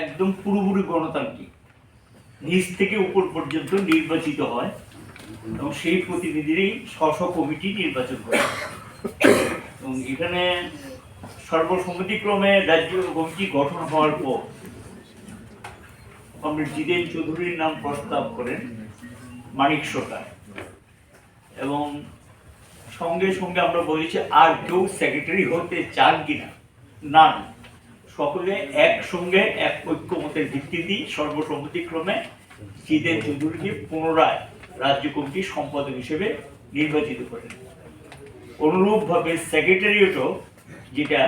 একদম পুরোপুরি গণতান্ত্রিক, নিচ থেকে উপর পর্যন্ত নির্বাচিত হয় এবং সেই প্রতিনিধিরই স্ব কমিটি নির্বাচন করে। এবং এখানে সর্বসম্মতিক্রমে রাজ্য কমিটি গঠন হওয়ার পর কমরেড জিতেন চৌধুরীর নাম প্রস্তাব করেন মানিক সরকার, এবং সঙ্গে সঙ্গে আমরা বলেছি আর কেউ সেক্রেটারি হতে চান কিনা, না, সকলে একসঙ্গে এক ঐক্যমতের ভিত্তিতেই সর্বসম্মতিক্রমে জিতেন চৌধুরীকে পুনরায় রাজ্য কমিটির সম্পাদক হিসেবে নির্বাচিত করেন। অনুরূপভাবে সেক্রেটারিয়েটও, যেটা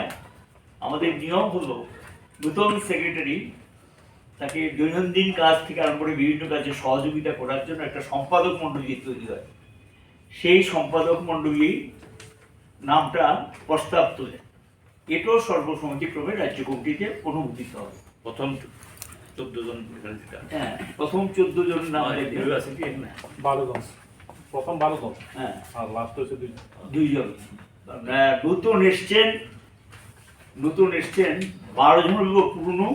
আমাদের নিয়ম হলো নতুন সেক্রেটারি তাকে দৈনন্দিন কাজ থেকে আরম্ভ করে বিভিন্ন কাজে সহযোগিতা করার জন্য একটা সম্পাদক মণ্ডলী তৈরি হয়। সেই সম্পাদক মণ্ডলী নামটা প্রস্তাব তোলে, এটাও সর্বসম্মতিক্রমে রাজ্য কমিটিতে অনুমোদিত হবে। প্রথম 14 জন, হ্যাঁ, প্রথম 14 জন নাম আছে কি 12 জন, প্রথম 12 জন, হ্যাঁ, আর লাস্ট হচ্ছে 2 জন। নতুন এসছেন 12 জন হলো পুরনো,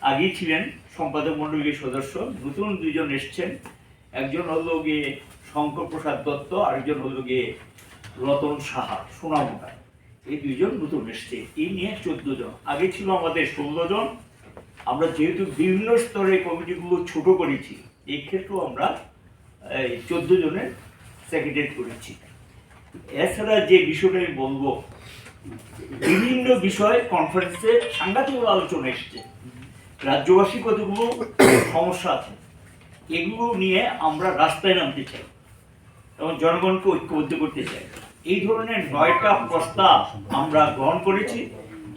আগেই ছিলেন সম্পাদক মণ্ডলীর সদস্য। নতুন 2 জন এসছেন, একজন হলো গিয়ে শঙ্কর প্রসাদ দত্ত, আরেকজন হলো গিয়ে রতন সাহা সোনামুখা। এই 2 জন নতুন এসছে, এই নিয়ে 14 জন। আগে ছিল আমাদের 16 জন। আমরা যেহেতু বিভিন্ন স্তরে কমিটিগুলো ছোট করেছি, এই ক্ষেত্রেও আমরা 14 জনের সেক্রেটারি করেছি। এছাড়া যে বিষয়টা আমি বলবো, বিভিন্ন বিষয়ে কনফারেন্সে সাংঘাতিক আলোচনা এসছে। রাজ্যবাসী কতগুলো সমস্যা আছে, এগুলো নিয়ে আমরা রাস্তায় নামতে চাই এবং জনগণকে ঐক্যবদ্ধ করতে চাই। এই ধরনের 9টা প্রস্তাব আমরা গ্রহণ করেছি,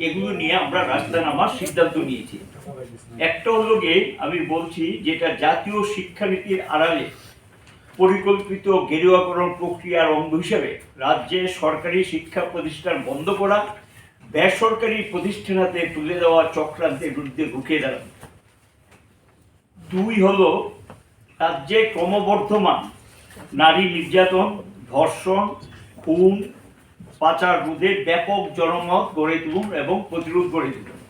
এগুলো নিয়ে আমরা রাস্তায় নামার সিদ্ধান্ত নিয়েছি। একটা হলো গিয়ে আমি বলছি, যেটা জাতীয় শিক্ষানীতির আড়ালে পরিকল্পিত গেরুয়াকরণ প্রক্রিয়ার অঙ্গ হিসেবে রাজ্যে সরকারি শিক্ষা প্রতিষ্ঠান বন্ধ করা, বেসরকারি প্রতিষ্ঠানাতে তুলে দেওয়া চক্রান্তের বিরুদ্ধে রুখে দাঁড়ানো। 2 হলো রাজ্যে ক্রমবর্ধমান নারী নির্যাতন, ধর্ষণ, খুন, পাচার রোধে ব্যাপক জনমত গড়ে তুলুন এবং প্রতিরোধ গড়ে তুলুন।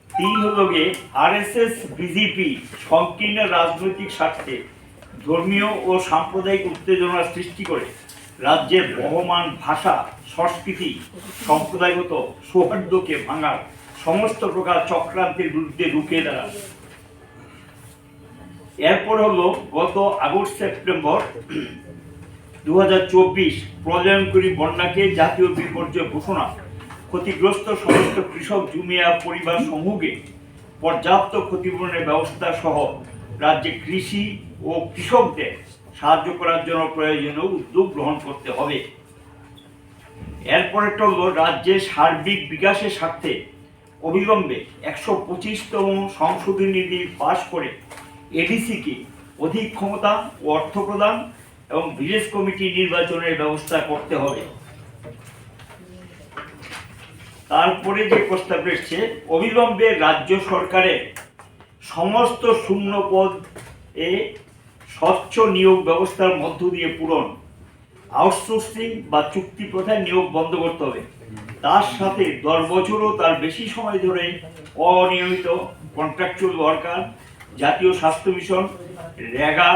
3 হলো গিয়ে আরএসএস বিজেপি সংকীর্ণ রাজনৈতিক স্বার্থে ধর্মীয় ও সাম্প্রদায়িক উত্তেজনা সৃষ্টি করে রাজ্যের বহমান ভাষা, সংস্কৃতি, সম্প্রদায়গত সৌহার্দ্যকে ভাঙার সমস্ত প্রকার চক্রান্তের বিরুদ্ধে রুখে দাঁড়ানো। এরপর হলো গত আগস্ট সেপ্টেম্বর 2024 প্রলয়ঙ্করী বন্যাকে জাতীয় বিপর্যয় ঘোষণা, ক্ষতিগ্রস্ত সমস্ত কৃষক জুমিয়া পরিবার সমূহকে পর্যাপ্ত ক্ষতিপূরণের ব্যবস্থা সহ রাজ্যে কৃষি ও কৃষকদের সাহায্য করার জন্য প্রয়োজনীয় উদ্যোগ গ্রহণ করতে হবে। এরপরেটা হলো রাজ্যের সার্বিক বিকাশের স্বার্থে অবিলম্বে 125তম সংশোধনী বিল পাশ করে এডিসিকে অধিক ক্ষমতা ও অর্থ প্রদান এবং ভিলেজ কমিটি নির্বাচনের ব্যবস্থা করতে হবে। তারপরে যে প্রস্তাব এসছে, অবিলম্বে রাজ্য সরকারের সমস্ত শূন্য পদ স্বচ্ছ নিয়োগ ব্যবস্থার মধ্য দিয়ে পূরণ, আউটসোর্সিং বা চুক্তি প্রথায় নিয়োগ বন্ধ করতে হবে। তার সাথে 10 বছর ও তার বেশি সময় ধরে অনিয়মিত কন্ট্রাকচুয়াল ওয়ার্কার, জাতীয় স্বাস্থ্য mission, Rega,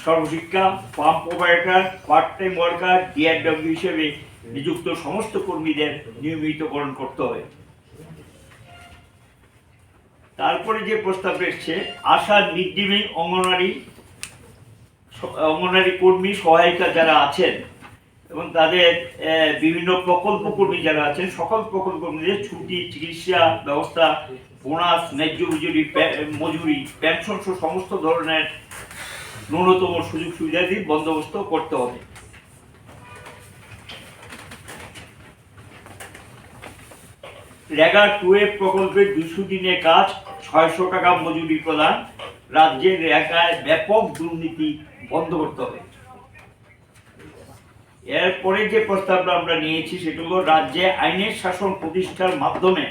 Sarvashiksha, pump operator, part time worker, DRW হিসেবে নিযুক্ত সমস্ত কর্মীদের নিয়মিতকরণ করতে হবে। তারপরে যে প্রস্তাব এসছে, আশা, মিড ডে মিল, অঙ্গনারী কর্মী, সহায়িকা যারা আছেন এবং তাদের বিভিন্ন প্রকল্প কর্মী যারা আছেন, সকল প্রকল্প কর্মীদের ছুটি, চিকিৎসা ব্যবস্থা, বোনাস, ন্যায্য মজুরি, পেনশন সহ সমস্ত ধরনের ন্যূনতম সুযোগ সুবিধাদি বন্দোবস্ত করতে হবে। রেগা 2 প্রকল্পের 200 দিনের কাজ, 600 টাকা মজুরি প্রদান, রাজ্যের রেগায় ব্যাপক দুর্নীতি বন্ধ করতে হবে। এরপরে যে প্রস্তাবটা আমরা নিয়েছি সেটা হলো রাজ্যে আইনের শাসন প্রতিষ্ঠার মাধ্যমে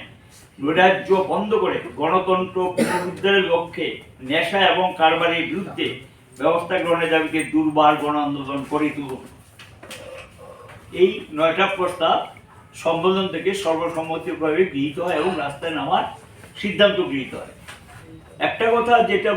নৈরাজ্য বন্ধ করে গণতন্ত্র পুনরুদ্ধারের লক্ষ্যে নেশা এবং কারবারের বিরুদ্ধে ব্যবস্থা গ্রহণের দাবিতে দুর্বার গণ আন্দোলন করে তুলুন। এই 9টা প্রস্তাব সম্বোধন থেকে সর্বসম্মতিক্রমে গৃহীত হয় এবং রাস্তায় নামার সিদ্ধান্ত গৃহীত হয়। একটা কথা যেটা